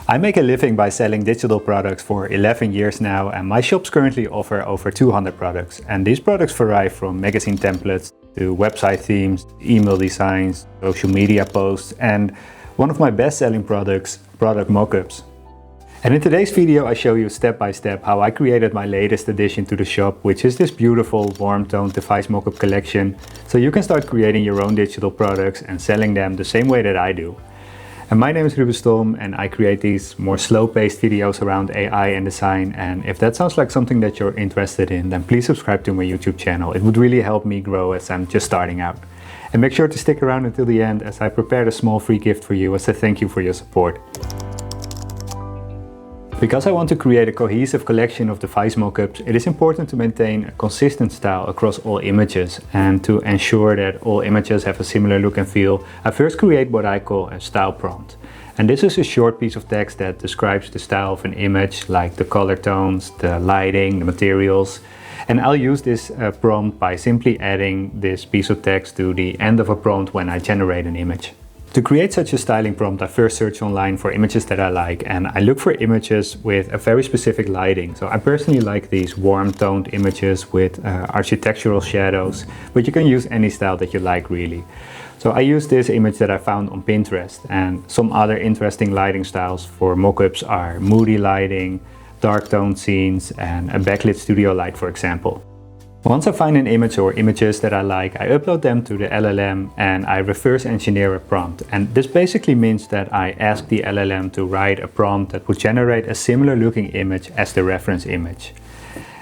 I make a living by selling digital products for 11 years now, and my shops currently offer over 200 products. And these products vary from magazine templates to website themes, email designs, social media posts, and one of my best-selling products, product mockups. And in today's video I show you step by step how I created my latest addition to the shop, which is this beautiful warm-toned device mockup collection, so you can start creating your own digital products and selling them the same way that I do. And my name is Ruben and I create these more slow-paced videos around AI and design, and if that sounds like something that you're interested in, then please subscribe to my YouTube channel. It would really help me grow as I'm just starting out. And make sure to stick around until the end, as I prepared a small free gift for you as a thank you for your support. Because I want to create a cohesive collection of device mockups, it is important to maintain a consistent style across all images, and to ensure that all images have a similar look and feel, I first create what I call a style prompt. And this is a short piece of text that describes the style of an image, like the color tones, the lighting, the materials. And I'll use this prompt by simply adding this piece of text to the end of a prompt when I generate an image. To create such a styling prompt, I first search online for images that I like, and I look for images with a very specific lighting. So I personally like these warm-toned images with architectural shadows, but you can use any style that you like really. So I use this image that I found on Pinterest, and some other interesting lighting styles for mockups are moody lighting, dark toned scenes, and a backlit studio light, for example. Once I find an image or images that I like, I upload them to the LLM and I reverse engineer a prompt. And this basically means that I ask the LLM to write a prompt that would generate a similar looking image as the reference image.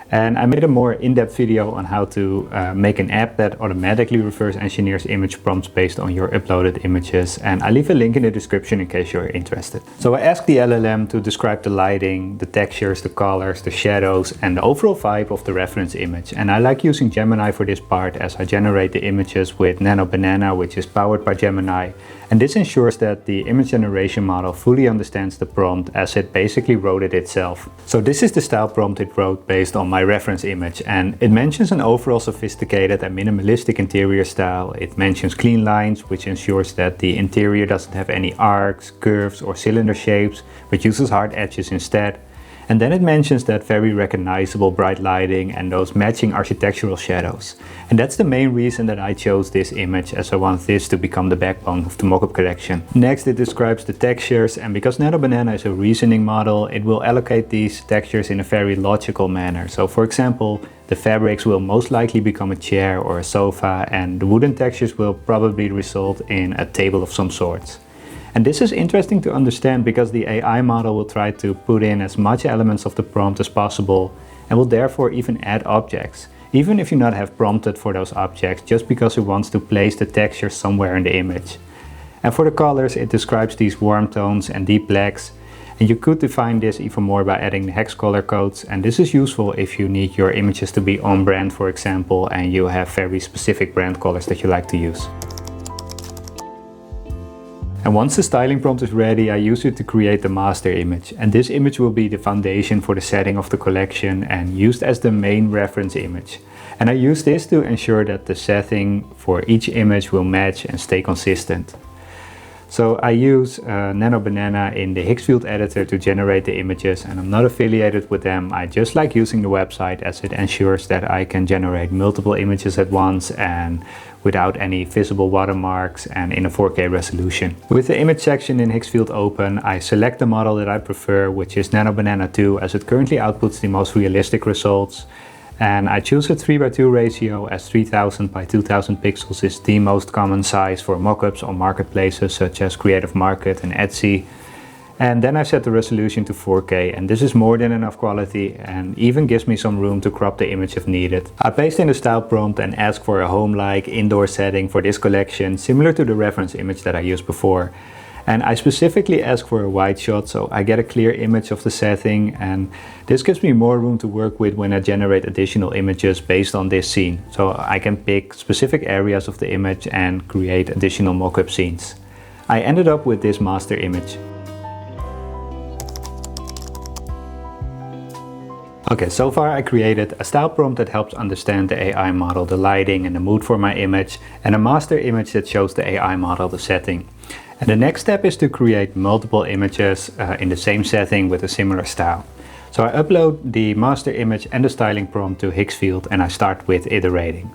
And I made a more in-depth video on how to make an app that automatically reverse engineers image prompts based on your uploaded images, and I leave a link in the description in case you're interested. So I asked the LLM to describe the lighting, the textures, the colors, the shadows, and the overall vibe of the reference image. And I like using Gemini for this part, as I generate the images with Nano Banana, which is powered by Gemini. And this ensures that the image generation model fully understands the prompt as it basically wrote it itself. So this is the style prompt it wrote based on my reference image, and it mentions an overall sophisticated and minimalistic interior style. It mentions clean lines, which ensures that the interior doesn't have any arcs, curves or cylinder shapes, but uses hard edges instead. And then it mentions that very recognizable bright lighting and those matching architectural shadows. And that's the main reason that I chose this image, as I want this to become the backbone of the mockup collection. Next, it describes the textures, and because Nano Banana is a reasoning model, it will allocate these textures in a very logical manner. So for example, the fabrics will most likely become a chair or a sofa, and the wooden textures will probably result in a table of some sorts. And this is interesting to understand because the AI model will try to put in as much elements of the prompt as possible, and will therefore even add objects, even if you not have prompted for those objects, just because it wants to place the texture somewhere in the image. And for the colors, it describes these warm tones and deep blacks, and you could define this even more by adding the hex color codes, and this is useful if you need your images to be on brand, for example, and you have very specific brand colors that you like to use. And once the styling prompt is ready, I use it to create the master image. And this image will be the foundation for the setting of the collection and used as the main reference image. And I use this to ensure that the setting for each image will match and stay consistent. So I use Nano Banana in the higgsfield editor to generate the images, and I'm not affiliated with them. I just like using the website, as it ensures that I can generate multiple images at once and without any visible watermarks and in a 4K resolution. With the image section in higgsfield open, I select the model that I prefer, which is Nano Banana 2, as it currently outputs the most realistic results. And I choose a 3:2 ratio, as 3000 by 2000 pixels is the most common size for mockups on marketplaces such as Creative Market and Etsy. And then I set the resolution to 4K, and this is more than enough quality and even gives me some room to crop the image if needed. I paste in the style prompt and ask for a home-like indoor setting for this collection, similar to the reference image that I used before. And I specifically ask for a wide shot, so I get a clear image of the setting, and this gives me more room to work with when I generate additional images based on this scene. So I can pick specific areas of the image and create additional mockup scenes. I ended up with this master image. Okay, so far I created a style prompt that helps understand the AI model, the lighting and the mood for my image, and a master image that shows the AI model the setting. And the next step is to create multiple images in the same setting with a similar style. So I upload the master image and the styling prompt to higgsfield and I start with iterating.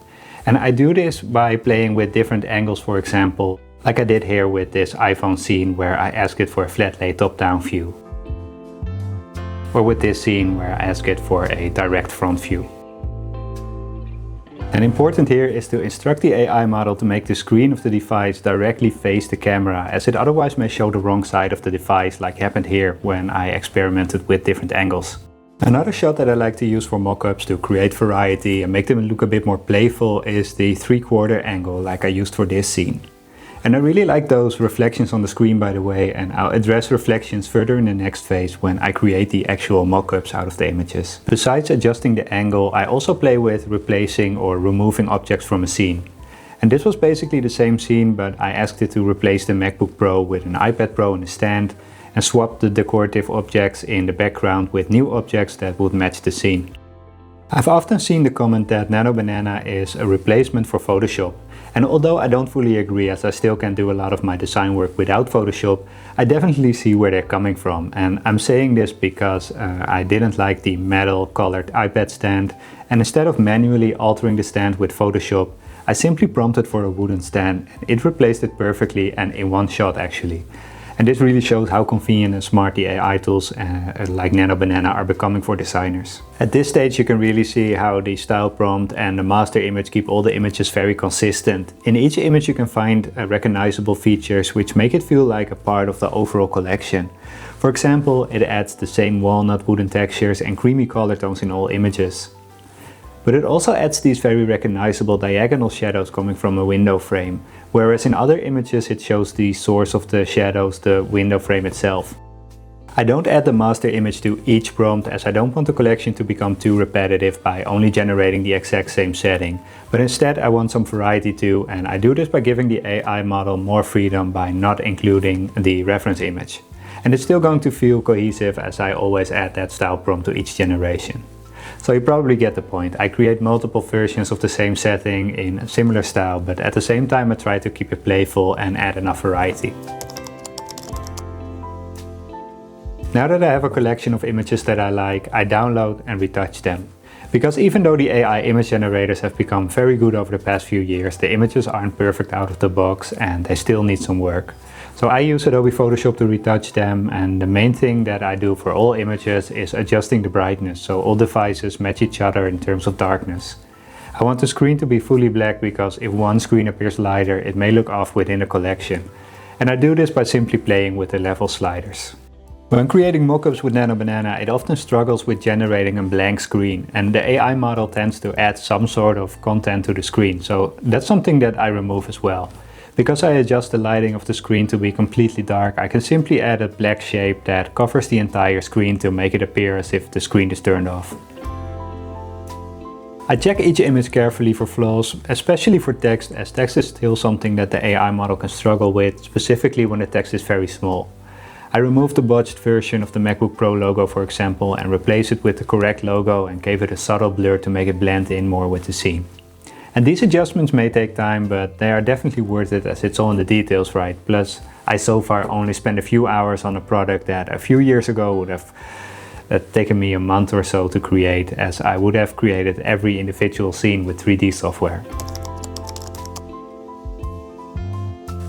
And I do this by playing with different angles, for example, like I did here with this iPhone scene where I ask it for a flat lay top-down view. Or with this scene where I ask it for a direct front view. And important here is to instruct the AI model to make the screen of the device directly face the camera, as it otherwise may show the wrong side of the device, like happened here when I experimented with different angles. Another shot that I like to use for mockups to create variety and make them look a bit more playful is the 3/4 angle, like I used for this scene. And I really like those reflections on the screen, by the way, and I'll address reflections further in the next phase when I create the actual mockups out of the images. Besides adjusting the angle, I also play with replacing or removing objects from a scene. And this was basically the same scene, but I asked it to replace the MacBook Pro with an iPad Pro in a stand and swap the decorative objects in the background with new objects that would match the scene. I've often seen the comment that Nano Banana is a replacement for Photoshop. And although I don't fully agree, as I still can do a lot of my design work without Photoshop, I definitely see where they're coming from. And I'm saying this because I didn't like the metal colored iPad stand, and instead of manually altering the stand with Photoshop, I simply prompted for a wooden stand. It replaced it perfectly and in one shot actually. And this really shows how convenient and smart the AI tools like Nano Banana are becoming for designers. At this stage you can really see how the style prompt and the master image keep all the images very consistent. In each image you can find recognizable features which make it feel like a part of the overall collection. For example, it adds the same walnut wooden textures and creamy color tones in all images. But it also adds these very recognizable diagonal shadows coming from a window frame, whereas in other images it shows the source of the shadows, the window frame itself. I don't add the master image to each prompt, as I don't want the collection to become too repetitive by only generating the exact same setting, but instead I want some variety too, and I do this by giving the AI model more freedom by not including the reference image. And it's still going to feel cohesive, as I always add that style prompt to each generation. So you probably get the point. I create multiple versions of the same setting in a similar style, but at the same time I try to keep it playful and add enough variety. Now that I have a collection of images that I like, I download and retouch them. Because even though the AI image generators have become very good over the past few years, the images aren't perfect out of the box and they still need some work. So I use Adobe Photoshop to retouch them, and the main thing that I do for all images is adjusting the brightness so all devices match each other in terms of darkness. I want the screen to be fully black because if one screen appears lighter, it may look off within the collection. And I do this by simply playing with the level sliders. When creating mockups with Nano Banana, it often struggles with generating a blank screen, and the AI model tends to add some sort of content to the screen, so that's something that I remove as well. Because I adjust the lighting of the screen to be completely dark, I can simply add a black shape that covers the entire screen to make it appear as if the screen is turned off. I check each image carefully for flaws, especially for text, as text is still something that the AI model can struggle with, specifically when the text is very small. I removed the botched version of the MacBook Pro logo, for example, and replaced it with the correct logo and gave it a subtle blur to make it blend in more with the scene. And these adjustments may take time, but they are definitely worth it, as it's all in the details, right? Plus, I so far only spent a few hours on a product that a few years ago would have taken me a month or so to create, as I would have created every individual scene with 3D software.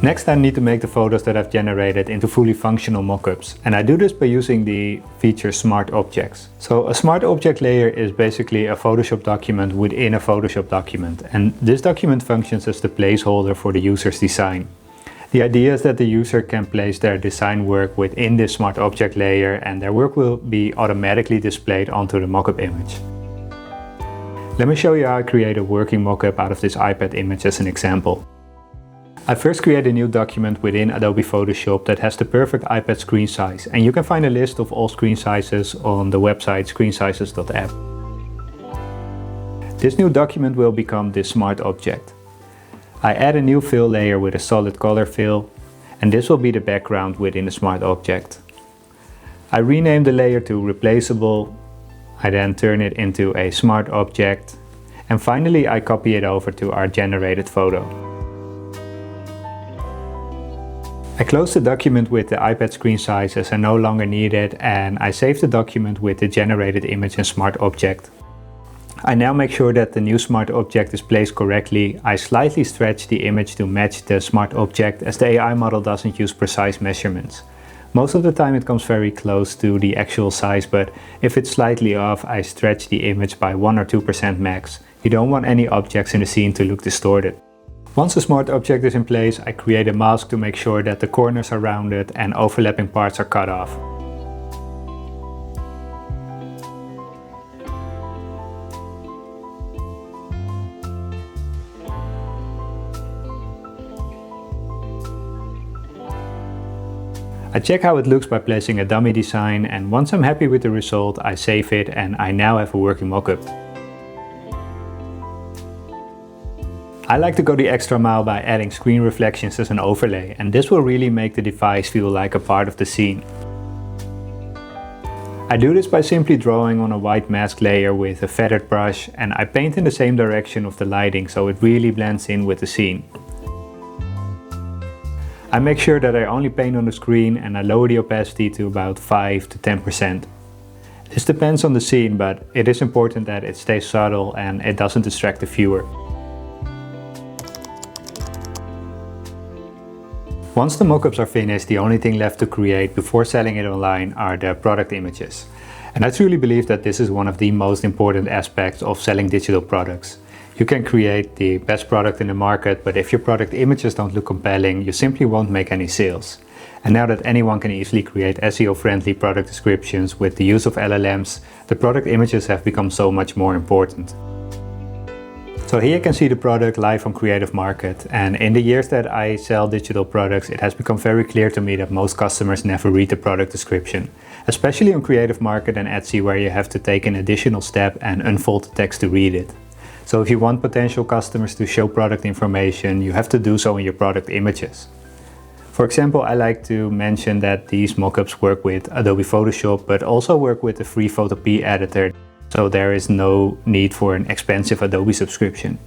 Next, I need to make the photos that I've generated into fully functional mockups, and I do this by using the feature Smart Objects. So a Smart Object layer is basically a Photoshop document within a Photoshop document, and this document functions as the placeholder for the user's design. The idea is that the user can place their design work within this Smart Object layer, and their work will be automatically displayed onto the mockup image. Let me show you how I create a working mockup out of this iPad image as an example. I first create a new document within Adobe Photoshop that has the perfect iPad screen size, and you can find a list of all screen sizes on the website screensizes.app. This new document will become this smart object. I add a new fill layer with a solid color fill, and this will be the background within the smart object. I rename the layer to replaceable, I then turn it into a smart object, and finally I copy it over to our generated photo. I closed the document with the iPad screen size as I no longer need it, and I saved the document with the generated image and smart object. I now make sure that the new smart object is placed correctly. I slightly stretch the image to match the smart object, as the AI model doesn't use precise measurements. Most of the time it comes very close to the actual size, but if it's slightly off, I stretch the image by 1 or 2% max. You don't want any objects in the scene to look distorted. Once the smart object is in place, I create a mask to make sure that the corners are rounded and overlapping parts are cut off. I check how it looks by placing a dummy design, and once I'm happy with the result, I save it and I now have a working mockup. I like to go the extra mile by adding screen reflections as an overlay, and this will really make the device feel like a part of the scene. I do this by simply drawing on a white mask layer with a feathered brush, and I paint in the same direction of the lighting so it really blends in with the scene. I make sure that I only paint on the screen, and I lower the opacity to about 5 to 10%. This depends on the scene, but it is important that it stays subtle and it doesn't distract the viewer. Once the mockups are finished, the only thing left to create before selling it online are the product images. And I truly believe that this is one of the most important aspects of selling digital products. You can create the best product in the market, but if your product images don't look compelling, you simply won't make any sales. And now that anyone can easily create SEO-friendly product descriptions with the use of LLMs, the product images have become so much more important. So here you can see the product live on Creative Market, and in the years that I sell digital products, it has become very clear to me that most customers never read the product description, especially on Creative Market and Etsy, where you have to take an additional step and unfold the text to read it. So if you want potential customers to show product information, you have to do so in your product images. For example, I like to mention that these mockups work with Adobe Photoshop, but also work with the free Photopea editor, so there is no need for an expensive Adobe subscription.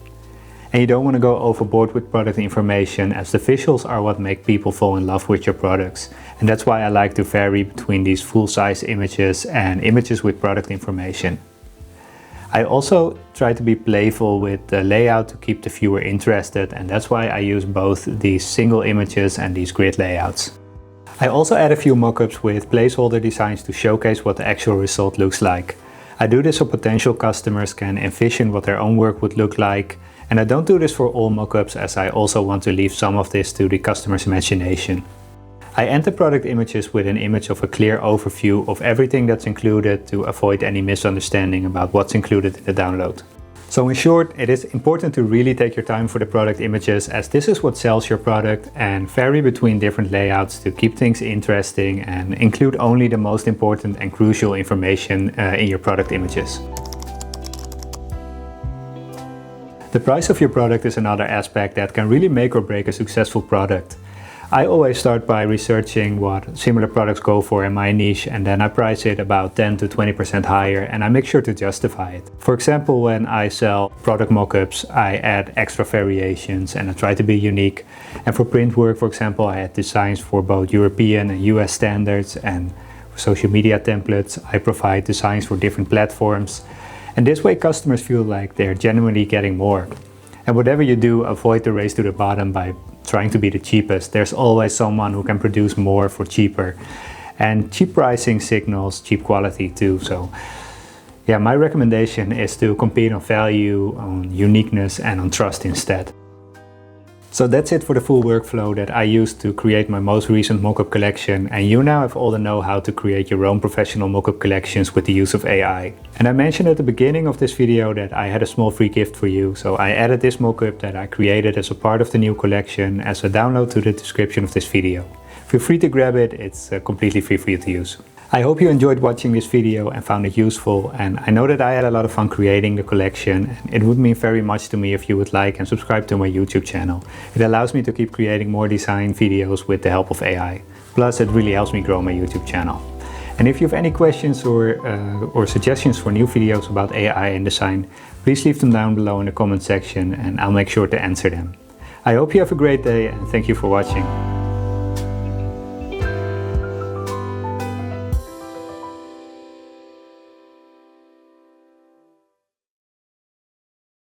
And you don't want to go overboard with product information, as the visuals are what make people fall in love with your products. And that's why I like to vary between these full-size images and images with product information. I also try to be playful with the layout to keep the viewer interested, and that's why I use both these single images and these grid layouts. I also add a few mockups with placeholder designs to showcase what the actual result looks like. I do this so potential customers can envision what their own work would look like, and I don't do this for all mockups, as I also want to leave some of this to the customer's imagination. I end the product images with an image of a clear overview of everything that's included to avoid any misunderstanding about what's included in the download. So in short, it is important to really take your time for the product images, as this is what sells your product, and vary between different layouts to keep things interesting and include only the most important and crucial information in your product images. The price of your product is another aspect that can really make or break a successful product. I always start by researching what similar products go for in my niche, and then I price it about 10 to 20% higher, and I make sure to justify it. For example, when I sell product mockups, I add extra variations and I try to be unique. And for print work, for example, I add designs for both European and US standards, and for social media templates, I provide designs for different platforms. And this way customers feel like they're genuinely getting more. And whatever you do, avoid the race to the bottom by trying to be the cheapest. There's always someone who can produce more for cheaper. And cheap pricing signals cheap quality too. So yeah, my recommendation is to compete on value, on uniqueness, and on trust instead. So that's it for the full workflow that I used to create my most recent mockup collection, and you now have all the know-how to create your own professional mockup collections with the use of AI. And I mentioned at the beginning of this video that I had a small free gift for you, so I added this mockup that I created as a part of the new collection as a download to the description of this video. Feel free to grab it, it's completely free for you to use. I hope you enjoyed watching this video and found it useful, and I know that I had a lot of fun creating the collection, and it would mean very much to me if you would like and subscribe to my YouTube channel. It allows me to keep creating more design videos with the help of AI. Plus it really helps me grow my YouTube channel. And if you have any questions or suggestions for new videos about AI and design, please leave them down below in the comment section and I'll make sure to answer them. I hope you have a great day and thank you for watching.